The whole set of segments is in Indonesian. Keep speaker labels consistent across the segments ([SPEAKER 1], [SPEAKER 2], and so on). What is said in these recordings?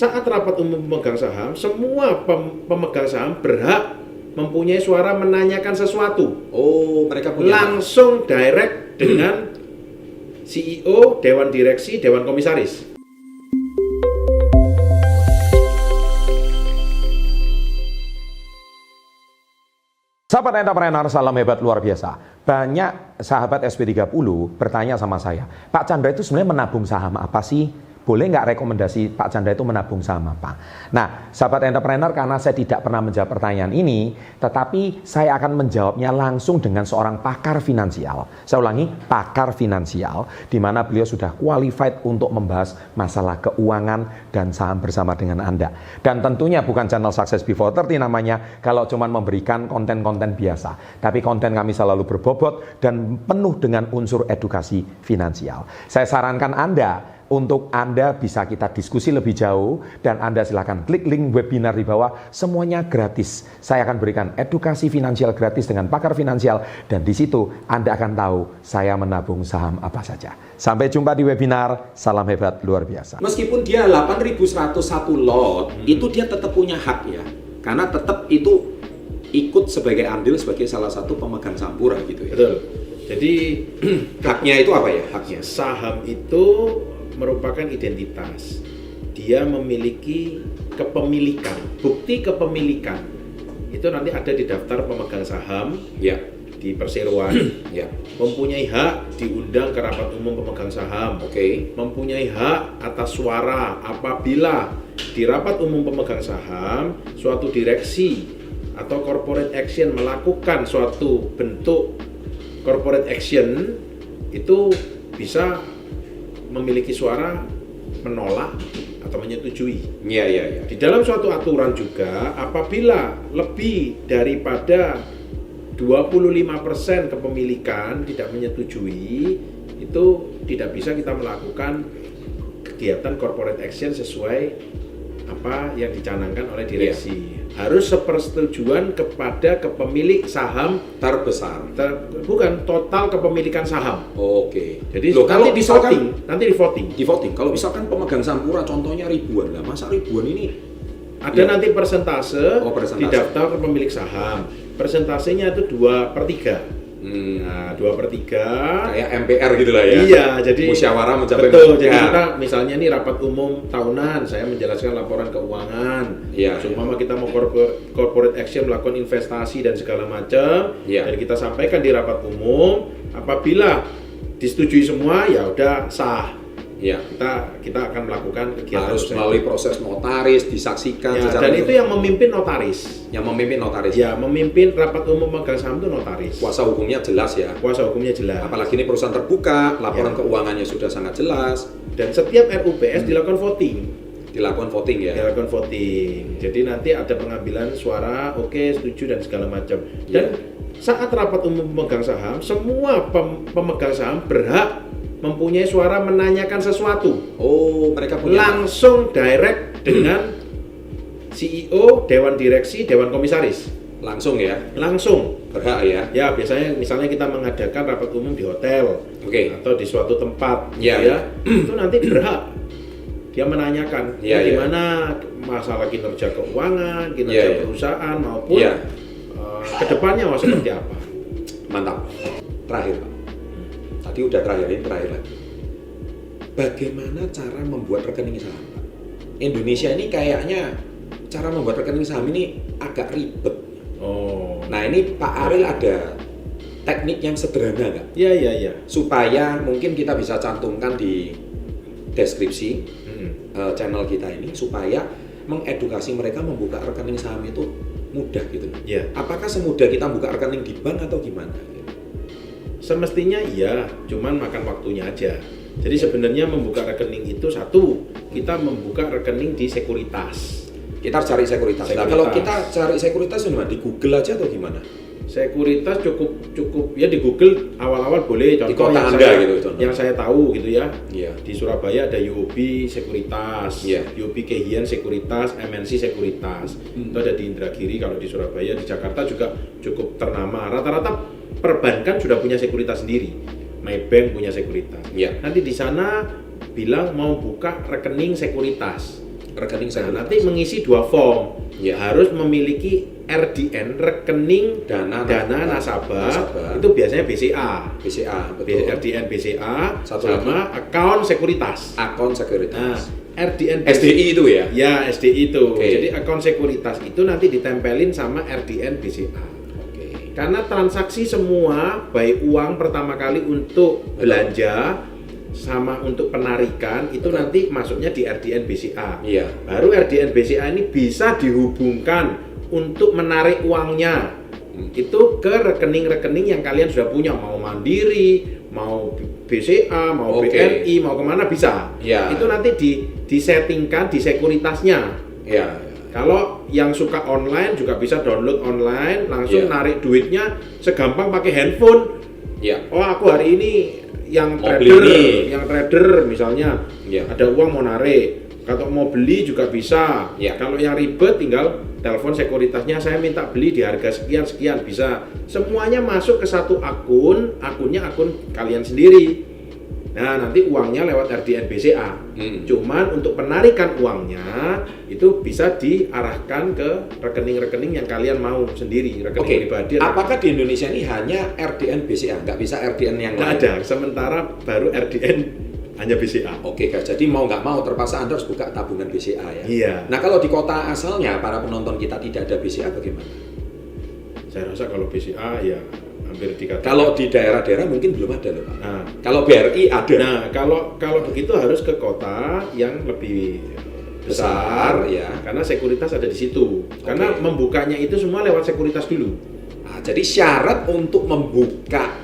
[SPEAKER 1] saat rapat umum pemegang saham, semua pemegang saham berhak mempunyai suara menanyakan sesuatu.
[SPEAKER 2] Oh, mereka punya
[SPEAKER 1] langsung direct dengan CEO, Dewan Direksi, Dewan Komisaris.
[SPEAKER 3] Sahabat entrepreneur, salam hebat luar biasa. Banyak sahabat SP30 bertanya sama saya, Pak Chandra itu sebenarnya menabung saham apa sih? Boleh nggak rekomendasi Pak Chandra itu menabung saham apa? Nah, sahabat entrepreneur, karena saya tidak pernah menjawab pertanyaan ini, tetapi saya akan menjawabnya langsung dengan seorang pakar finansial. Saya ulangi, pakar finansial, di mana beliau sudah qualified untuk membahas masalah keuangan dan saham bersama dengan Anda. Dan tentunya bukan channel Success Before 30 namanya, kalau cuma memberikan konten-konten biasa. Tapi konten kami selalu berbobot dan penuh dengan unsur edukasi finansial. Saya sarankan Anda, untuk Anda bisa kita diskusi lebih jauh, dan Anda silakan klik link webinar di bawah, semuanya gratis. Saya akan berikan edukasi finansial gratis dengan pakar finansial, dan di situ Anda akan tahu saya menabung saham apa saja. Sampai jumpa di webinar, salam hebat luar biasa.
[SPEAKER 2] Meskipun dia 8.101 lot, itu dia tetap punya hak ya, karena tetap itu ikut sebagai andil sebagai salah satu pemegang saham pura gitu ya.
[SPEAKER 1] Betul. Jadi
[SPEAKER 2] haknya itu apa ya? Haknya
[SPEAKER 1] saham itu merupakan identitas. Dia memiliki kepemilikan. Bukti kepemilikan itu nanti ada di daftar pemegang saham
[SPEAKER 2] ya,
[SPEAKER 1] di perseroan.
[SPEAKER 2] ya.
[SPEAKER 1] Mempunyai hak diundang ke rapat umum pemegang saham.
[SPEAKER 2] Oke.
[SPEAKER 1] Mempunyai hak atas suara apabila di rapat umum pemegang saham suatu direksi atau corporate action melakukan suatu bentuk corporate action, itu bisa memiliki suara menolak atau menyetujui.
[SPEAKER 2] Iya.
[SPEAKER 1] Di dalam suatu aturan juga, apabila lebih daripada 25% kepemilikan tidak menyetujui, itu tidak bisa kita melakukan kegiatan corporate action sesuai apa yang dicanangkan oleh direksi. Harus sepersetujuan kepada kepemilik saham
[SPEAKER 2] terbesar.
[SPEAKER 1] Bukan total kepemilikan saham.
[SPEAKER 2] Oke.
[SPEAKER 1] Jadi
[SPEAKER 2] kalau
[SPEAKER 1] nanti di voting.
[SPEAKER 2] Di voting. Kalau misalkan pemegang saham pura contohnya ribuan lah, masa ribuan ini?
[SPEAKER 1] Ada nanti persentase,
[SPEAKER 2] persentase
[SPEAKER 1] di daftar pemilik saham. Persentasenya itu 2/3. Nah, 2/3
[SPEAKER 2] kayak MPR gitu lah ya.
[SPEAKER 1] Iya, jadi
[SPEAKER 2] musyawarah mencapai.
[SPEAKER 1] Betul. Jadi kita misalnya nih rapat umum tahunan, saya menjelaskan laporan keuangan.
[SPEAKER 2] Iya.
[SPEAKER 1] Seumpama kita mau corporate action melakukan investasi dan segala macam.
[SPEAKER 2] Iya.
[SPEAKER 1] Dan kita sampaikan di rapat umum, apabila disetujui semua ya udah sah.
[SPEAKER 2] Ya.
[SPEAKER 1] Kita akan melakukan kegiatan
[SPEAKER 2] harus melalui proses notaris, disaksikan
[SPEAKER 1] ya, dan itu yang memimpin notaris.
[SPEAKER 2] Yang memimpin notaris.
[SPEAKER 1] Ya, memimpin rapat umum pemegang saham itu notaris.
[SPEAKER 2] Kuasa hukumnya jelas ya.
[SPEAKER 1] Kuasa hukumnya jelas.
[SPEAKER 2] Apalagi ini perusahaan terbuka, laporan keuangannya sudah sangat jelas.
[SPEAKER 1] Dan setiap RUPS dilakukan voting.
[SPEAKER 2] Dilakukan voting ya.
[SPEAKER 1] Dilakukan voting. Jadi nanti ada pengambilan suara, oke, setuju dan segala macam. Dan saat rapat umum pemegang saham, semua pemegang saham berhak mempunyai suara menanyakan sesuatu.
[SPEAKER 2] Oh, mereka punya
[SPEAKER 1] langsung direct dengan CEO, Dewan Direksi, Dewan Komisaris.
[SPEAKER 2] Langsung ya?
[SPEAKER 1] Langsung.
[SPEAKER 2] Berhak ya?
[SPEAKER 1] Ya, biasanya misalnya kita mengadakan rapat umum di hotel, atau di suatu tempat, itu nanti berhak dia menanyakan gimana masalah kinerja keuangan, kinerja perusahaan maupun kedepannya mau seperti apa.
[SPEAKER 2] Mantap. Terakhir Pak. Tadi udah terakhir lagi. Bagaimana cara membuat rekening saham, Pak? Indonesia ini kayaknya cara membuat rekening saham ini agak ribet. Nah ini Pak Ariel ada teknik yang sederhana nggak?
[SPEAKER 1] Iya.
[SPEAKER 2] Supaya mungkin kita bisa cantumkan di deskripsi channel kita ini, supaya mengedukasi mereka membuka rekening saham itu mudah gitu. Apakah semudah kita buka rekening di bank atau gimana?
[SPEAKER 1] Semestinya iya, cuman makan waktunya aja. Jadi sebenarnya membuka rekening itu satu, kita membuka rekening di sekuritas.
[SPEAKER 2] Kita harus cari sekuritas. Nah, kalau kita cari sekuritas di Google aja atau gimana?
[SPEAKER 1] Sekuritas cukup ya di Google awal-awal boleh. Contoh
[SPEAKER 2] di kota
[SPEAKER 1] yang
[SPEAKER 2] Anda
[SPEAKER 1] saya,
[SPEAKER 2] gitu contoh.
[SPEAKER 1] Yang saya tahu gitu ya.
[SPEAKER 2] Iya.
[SPEAKER 1] Di Surabaya ada UOB Sekuritas, UOB Kehian Sekuritas, MNC Sekuritas. Itu ada di Indragiri kalau di Surabaya, di Jakarta juga cukup ternama. Rata-rata perbankan sudah punya sekuritas sendiri. Maybank punya sekuritas. Nanti di sana bilang mau buka rekening sekuritas.
[SPEAKER 2] rekening
[SPEAKER 1] Nah, nanti mengisi 2 form. Harus memiliki RDN, rekening dana nasabah. Itu biasanya BCA, betul. RDN BCA sama account sekuritas. Nah, RDN
[SPEAKER 2] SDI itu ya?
[SPEAKER 1] Ya, SDI itu. Jadi account sekuritas itu nanti ditempelin sama RDN BCA. Karena transaksi semua, baik uang pertama kali untuk belanja sama untuk penarikan itu nanti masuknya di RDN BCA. Baru RDN BCA ini bisa dihubungkan untuk menarik uangnya itu ke rekening-rekening yang kalian sudah punya, mau Mandiri, mau BCA, mau BRI, mau kemana bisa. Itu nanti disettingkan di sekuritasnya. Kalau yang suka online juga bisa download online, langsung narik duitnya segampang pakai handphone. Oh, aku hari ini yang trader misalnya ada uang mau narik, kalau mau beli juga bisa. Kalau yang ribet tinggal telepon sekuritasnya, saya minta beli di harga sekian bisa. Semuanya masuk ke satu akunnya akun kalian sendiri. Nah, nanti uangnya lewat RDN BCA. Cuman untuk penarikan uangnya itu bisa diarahkan ke rekening-rekening yang kalian mau sendiri, rekening pribadi.
[SPEAKER 2] Apakah di Indonesia ini hanya RDN BCA? Nggak bisa RDN yang lain?
[SPEAKER 1] Nggak ada, sementara baru RDN hanya BCA.
[SPEAKER 2] Guys, jadi mau nggak mau terpaksa Anda harus buka tabungan BCA ya?
[SPEAKER 1] Iya.
[SPEAKER 2] Nah, kalau di kota asalnya para penonton kita tidak ada BCA bagaimana?
[SPEAKER 1] Saya rasa kalau BCA ya hampir dikatakan.
[SPEAKER 2] Kalau di daerah-daerah mungkin belum ada loh Pak. Nah, kalau BRI ada.
[SPEAKER 1] Nah, kalau begitu harus ke kota yang lebih besar ya, karena sekuritas ada di situ. Karena membukanya itu semua lewat sekuritas dulu.
[SPEAKER 2] Nah, jadi syarat untuk membuka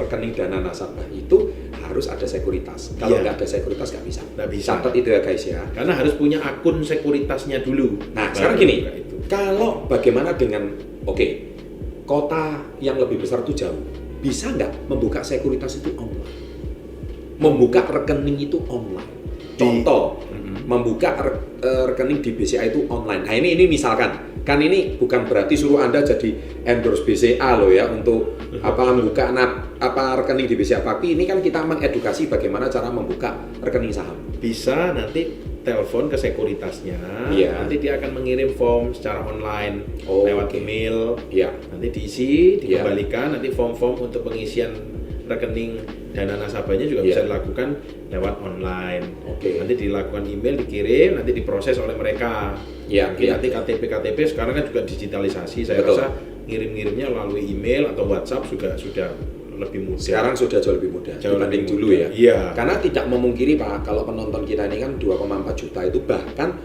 [SPEAKER 2] rekening dana nasabah itu harus ada sekuritas. Kalau nggak ada sekuritas nggak bisa. Catat itu ya guys ya.
[SPEAKER 1] Karena harus punya akun sekuritasnya dulu.
[SPEAKER 2] Nah, sekarang gini, kalau bagaimana dengan kota yang lebih besar itu jauh, bisa nggak membuka sekuritas itu online? Membuka rekening itu online. Contoh, membuka rekening di BCA itu online. Nah ini misalkan, kan ini bukan berarti suruh Anda jadi endorse BCA loh ya untuk membuka rekening di BCA. Tapi ini kan kita mengedukasi bagaimana cara membuka rekening saham.
[SPEAKER 1] Bisa nanti telepon ke sekuritasnya, nanti dia akan mengirim form secara online lewat email, nanti diisi, dikembalikan, nanti form-form untuk pengisian rekening dana nasabahnya juga bisa dilakukan lewat online. Nanti dilakukan email, dikirim, nanti diproses oleh mereka. Nanti KTP sekarang kan juga digitalisasi, saya rasa ngirim-ngirimnya melalui email atau WhatsApp juga sudah lebih mudah.
[SPEAKER 2] Sekarang sudah jauh lebih mudah dibanding dulu ya. Karena tidak memungkiri Pak, kalau penonton kita ini kan 2,4 juta itu bahkan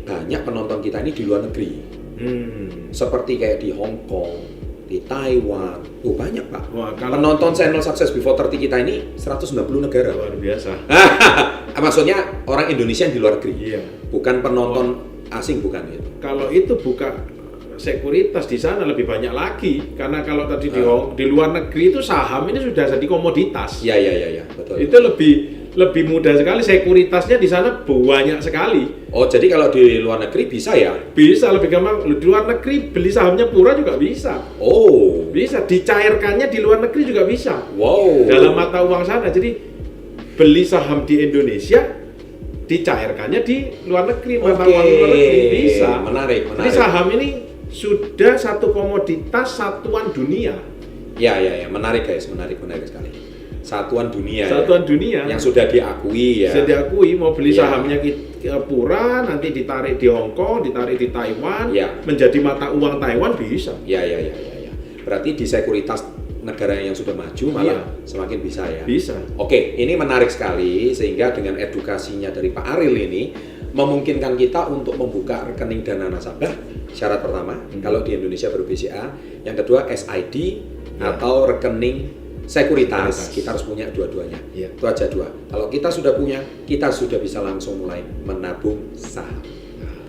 [SPEAKER 2] banyak penonton kita ini di luar negeri. Seperti kayak di Hong Kong, di Taiwan. Banyak Pak. Penonton channel Success Before 30 kita ini 190 negara.
[SPEAKER 1] Luar biasa.
[SPEAKER 2] Maksudnya orang Indonesia yang di luar negeri. Bukan penonton asing, bukan itu.
[SPEAKER 1] Kalau itu buka sekuritas di sana lebih banyak lagi, karena kalau tadi di luar negeri itu saham ini sudah jadi komoditas.
[SPEAKER 2] Iya, betul.
[SPEAKER 1] Itu lebih mudah sekali, sekuritasnya di sana banyak sekali.
[SPEAKER 2] Jadi kalau di luar negeri bisa ya?
[SPEAKER 1] Bisa, lebih gampang. Di luar negeri beli sahamnya Pura juga bisa. Bisa, dicairkannya di luar negeri juga bisa. Dalam mata uang sana. Jadi beli saham di Indonesia, dicairkannya di luar negeri, mata uang luar negeri bisa.
[SPEAKER 2] Menarik.
[SPEAKER 1] Jadi saham ini sudah satu komoditas satuan dunia.
[SPEAKER 2] Ya, menarik guys, menarik sekali. Satuan dunia yang sudah diakui ya.
[SPEAKER 1] Sudah diakui, mau beli sahamnya Pura, nanti ditarik di Hong Kong, ditarik di Taiwan, menjadi mata uang Taiwan bisa.
[SPEAKER 2] Ya. Berarti di sekuritas negara yang sudah maju malah semakin bisa ya.
[SPEAKER 1] Bisa.
[SPEAKER 2] Ini menarik sekali, sehingga dengan edukasinya dari Pak Ariel ini memungkinkan kita untuk membuka rekening dana nasabah. Syarat pertama, kalau di Indonesia baru BCA, yang kedua SID atau rekening sekuritas. Kita harus punya dua-duanya. Itu aja dua. Kalau kita sudah punya, kita sudah bisa langsung mulai menabung saham.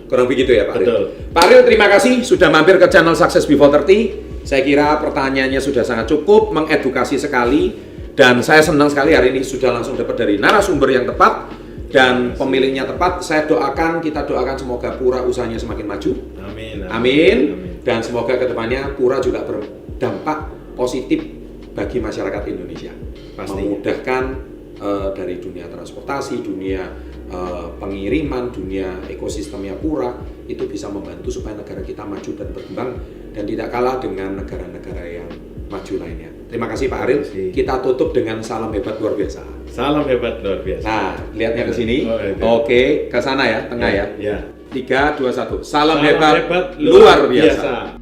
[SPEAKER 2] Kurang begitu ya Pak Ariel?
[SPEAKER 1] Betul.
[SPEAKER 2] Pak Ariel, terima kasih sudah mampir ke channel Success Before 30. Saya kira pertanyaannya sudah sangat cukup, mengedukasi sekali, dan saya senang sekali hari ini sudah langsung dapat dari narasumber yang tepat dan pemiliknya tepat. Kita doakan semoga Pura usahanya semakin maju. Amin. Dan semoga kedepannya Pura juga berdampak positif bagi masyarakat Indonesia. Memudahkan dari dunia transportasi, dunia pengiriman, dunia ekosistemnya pura, itu bisa membantu supaya negara kita maju dan berkembang dan tidak kalah dengan negara-negara yang maju lainnya. Terima kasih Pak Ariel. Kita tutup dengan salam hebat luar biasa.
[SPEAKER 1] Salam hebat luar biasa.
[SPEAKER 2] Nah, lihatnya ke sini. Oke, ke sana ya, tengah ya. 3, 2, 1. Salam hebat luar biasa.